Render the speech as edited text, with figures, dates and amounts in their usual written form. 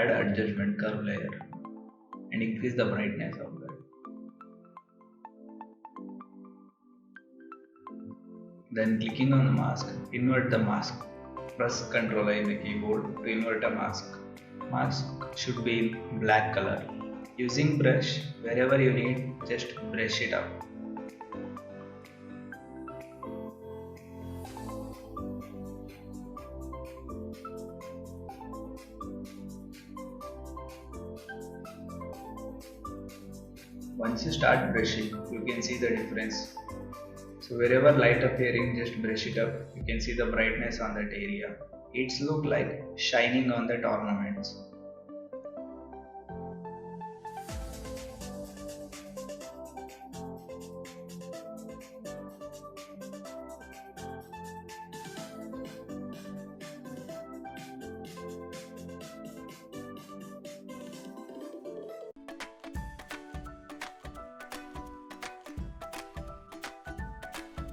add adjustment curve layer and increase the brightness of that. Then clicking on the mask, invert the mask. Press Ctrl I in the keyboard to invert a mask. Mask should be in black color. Using brush, wherever you need, just brush it up. Once you start brushing, you can see the difference. So wherever light appearing, just brush it up. You can see the brightness on that area. It's look like shining on that ornaments.